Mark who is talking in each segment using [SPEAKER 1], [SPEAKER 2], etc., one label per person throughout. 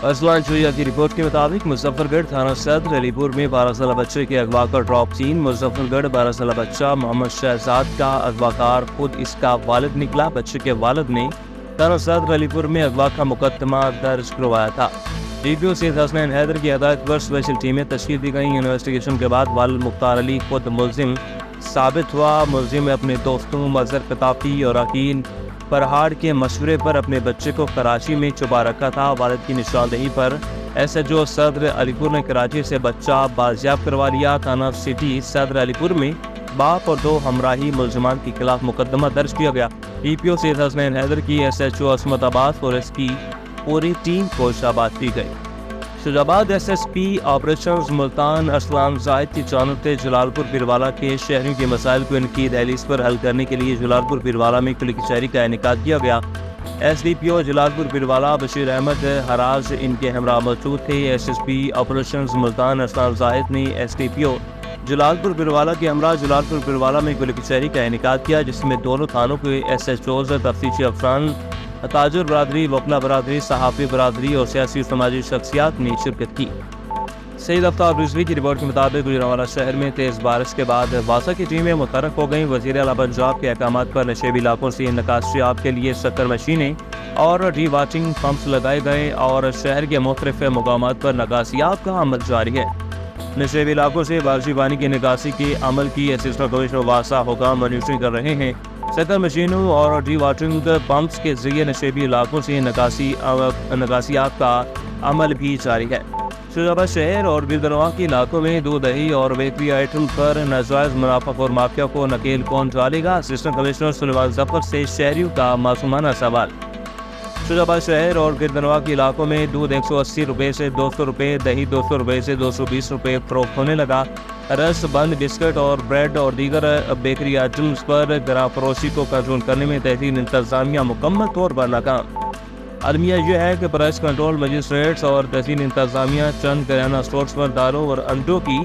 [SPEAKER 1] اسلان جویا کی رپورٹ کے مطابق مظفر گڑھ تھانہ صدر علی پور میں 12 سالہ بچے کے اغوا کا ڈراپ سین۔ مظفر گڑھ 12 سالہ بچہ محمد شہزاد کا اغوا کار خود اس کا والد نکلا۔ بچے کے والد نے تھانہ صدر علی پور میں اغوا کا مقدمہ درج کروایا تھا۔ ڈی پی او سید حسنین حیدر کی ہدایت پر اسپیشل ٹیمیں تشکیل دی گئیں۔ انویسٹیگیشن کے بعد والد مختار علی خود ملزم ثابت ہوا۔ ملزم نے اپنے دوستوں مظہر قطافی اور عقیل فرہاڑ کے مشورے پر اپنے بچے کو کراچی میں چھپا رکھا تھا۔ والد کی نشاندہی پر ایس ایچ او صدر علی پور نے کراچی سے بچہ بازیاب کروا لیا۔ تھانہ سٹی صدر علی پور میں باپ اور 2 ہمراہی ملزمان کے خلاف مقدمہ درج کیا گیا۔ ڈی پی او سید حسنین حیدر کی ایس ایچ او عصمت آباد پولیس کی پوری ٹیم کو شاباش دی گئی۔ Shujabad S S P operations Multan Islam Zahid کی جانب سے جلال پور پیروالا کے شہریوں کے مسائل کو ان کی دہلیز پر حل کرنے کے لیے جلال پور پیروالا میں کھلی کچہری کا انعقاد کیا گیا۔ ایس ڈی پی او جلال پور پیروالا بشیر احمد حراج ان کے ہمراہ موجود تھے۔ S S P operations Multan Islam Zahid نے ایس ڈی پی او جلال پور پیروالا کے ہمراہ جلال پور پیروالا میں کھلی کچہری کا انعقاد کیا، جس میں دونوں تھانوں کے ایس ایچ اوز، تفتیشی افسران، تاجر برادری، وکلا برادری، صحافی برادری اور سیاسی سماجی شخصیات نے شرکت کی۔ سید آفتاب رضوی کی رپورٹ کے مطابق گوجرانوالہ شہر میں تیز بارش کے بعد واسا کی ٹیمیں متحرک ہو گئیں۔ وزیر اعلیٰ پنجاب کے احکامات پر نشیبی علاقوں سے نکاسی آب کے لیے شکر مشینیں اور ری واٹرنگ پمپس لگائے گئے اور شہر کے مختلف مقامات پر نکاسی آب کا عمل جاری ہے۔ نشیبی علاقوں سے بارشی پانی کی نکاسی کے عمل کی اسسٹنٹ کمشنر واسا حکام مانیٹرنگ کر رہے ہیں۔ شکر مشینوں اور ری واٹرنگ پمپس کے ذریعے نشیبی علاقوں سے نکاسی آب کا عمل بھی جاری ہے۔ شجاباد شہر اور گردنواں کے علاقوں میں دودھ دہی اور بیکری آئٹم پر ناجائز منافع اور مافیا کو نکیل کون ڈالے گا؟ اسسٹنٹ کمشنر سلیمان ظفر سے شہریوں کا معصومانہ سوال۔ شجاباد شہر اور گردنواں کے علاقوں میں دودھ 180 روپے سے 200 روپے، دہی 200 روپے سے 220 روپے فروخت ہونے لگا۔ رس، بند، بسکٹ اور بریڈ اور دیگر بیکری آئٹمز پر گراں فروشی کو کنٹرول کرنے میں تحصیل انتظامیہ مکمل طور پر ناکام۔ المیہ یہ ہے کہ پرائس کنٹرول مجسٹریٹس اور تحصیل انتظامیہ چند کریانہ اسٹورز پر دالوں اور انڈوں کی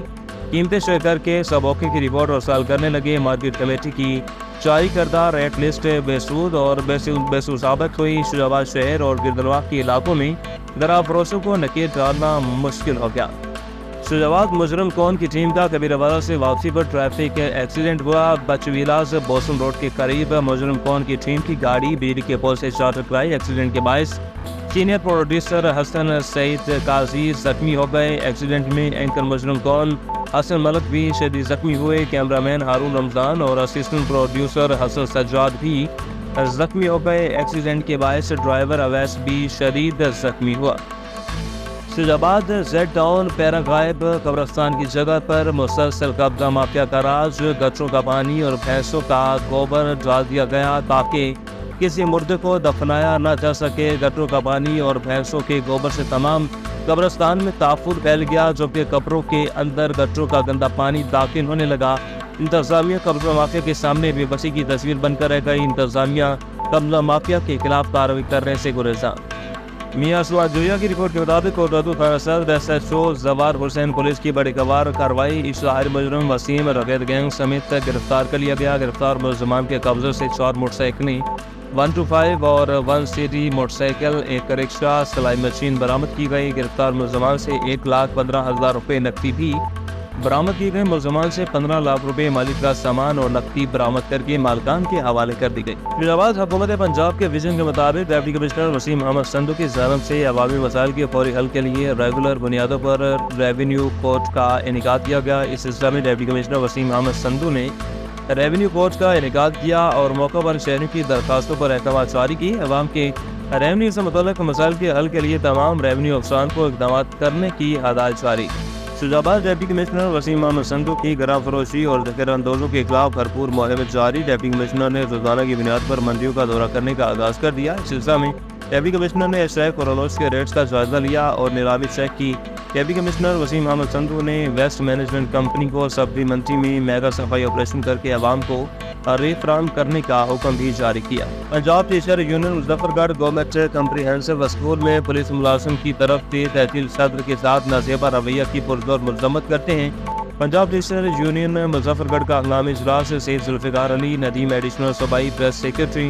[SPEAKER 1] قیمتیں شیئر کر کے سبوکے کی رپورٹ ارسال کرنے لگے۔ مارکیٹ کمیٹی کی جاری کردہ ریٹ لسٹ بے سود اور بے سود ثابت ہوئی۔ شجاباد شہر اور گردنواں کے علاقوں میں گراں فروشوں کو نکیل ڈالنا مشکل ہو گیا۔ شجاباد مجرم کون کی ٹیم کا کبیروالا سے واپسی پر ٹریفک ایکسیڈنٹ ہوا۔ بچویلا سے بوسن روڈ کے قریب مجرم کون کی ٹیم کی گاڑی بجلی کے پول سے جا ٹکرائی۔ ایکسیڈنٹ کے باعث سینئر پروڈیوسر حسن سعید قاضی زخمی ہو گئے۔ ایکسیڈنٹ میں اینکر مجرم کون حسن ملک بھی شدید زخمی ہوئے۔ کیمرہ مین ہارون رمضان اور اسسٹنٹ پروڈیوسر حسن سجاد بھی زخمی ہو گئے۔ ایکسیڈنٹ کے باعث ڈرائیور اویس بھی شدید زخمی ہوا۔ شجاباد زیڈ ٹاؤن پیرا غائب قبرستان کی جگہ پر مسلسل قبضہ مافیا کا راج۔ گٹروں کا پانی اور بھینسوں کا گوبر ڈال دیا گیا تاکہ کسی مردے کو دفنایا نہ جا سکے۔ گٹروں کا پانی اور بھینسوں کے گوبر سے تمام قبرستان میں تحفظ پھیل گیا، جبکہ قبروں کے اندر گٹروں کا گندا پانی داخل ہونے لگا۔ انتظامیہ قبضہ مافیا کے سامنے بے بسی کی تصویر بن کر رہ گئی۔ انتظامیہ قبضہ مافیا کے خلاف کارروائی کرنے سے گریزاں۔ میاں اسلان جویا کی رپورٹ کے مطابق کوٹادو تھانہ صدر ایس ایچ او زوار حسین پولیس کی بڑی کارروائی۔ اشتہار مجرم وسیم رغیر گینگ سمیت گرفتار کر لیا گیا۔ گرفتار ملزمان کے قبضے سے 4 موٹر سائیکلیں، 125 اور 1 سیٹی موٹر سائیکل، ایک رکشہ، سلائی مشین برآمد کی گئی۔ گرفتار ملزمان سے 1,15,000 روپے نقدی بھی برآمد کی گئی۔ ملزمان سے 15 لاکھ روپے مالک کا سامان اور نقدی برآمد کر کے مالکان کے حوالے کر دی گئی۔ شجاباد حکومت پنجاب کے ویژن کے مطابق ڈپٹی کمشنر وسیم محمد سندھو کی جانب سے عوامی مسائل کے فوری حل کے لیے ریگولر بنیادوں پر ریونیو کورٹ کا انعقاد کیا گیا۔ اس سلسلہ میں ڈپٹی کمشنر وسیم محمد سندھو نے ریونیو کورٹ کا انعقاد کیا اور موقع پر شہریوں کی درخواستوں پر احکامات جاری کی۔ عوام کے ریونیو سے متعلق مسائل کے حل کے لیے تمام ریونیو افسران کو اقدامات کرنے کی ہدایت جاری۔ شجاباد ڈپٹی کمشنر وسیم محمد سندھو کی گراں فروشی اور ذخیرہ اندوزوں کے خلاف بھرپور مہم جاری۔ ڈپٹی کمشنر نے روزانہ کی بنیاد پر منڈیوں کا دورہ کرنے کا آغاز کر دیا۔ اس سلسلہ میں ڈپٹی کمشنر نے اشیاء اور انوز کے ریٹس کا جائزہ لیا اور نیلامی چیک کی۔ ڈپٹی کمشنر وسیم محمد سندھو نے ویسٹ مینجمنٹ کمپنی کو سبزی منڈی میں میگا صفائی آپریشن کر کے عوام کو ریف فراہم کرنے کا حکم بھی جاری کیا۔ پنجاب ٹیچر یونین مظفر گڑھ گورنمنٹ کمپریہنسو اسکول میں پولیس ملازم کی طرف سے تحصیل صدر کے ساتھ نازیبا رویہ کی پرزور مذمت کرتے ہیں۔ پنجاب ٹیچر یونین مظفر گڑھ کا ہنگامی اجلاس سید ذوالفقار علی ندیم ایڈیشنل صوبائی پریس سیکرٹری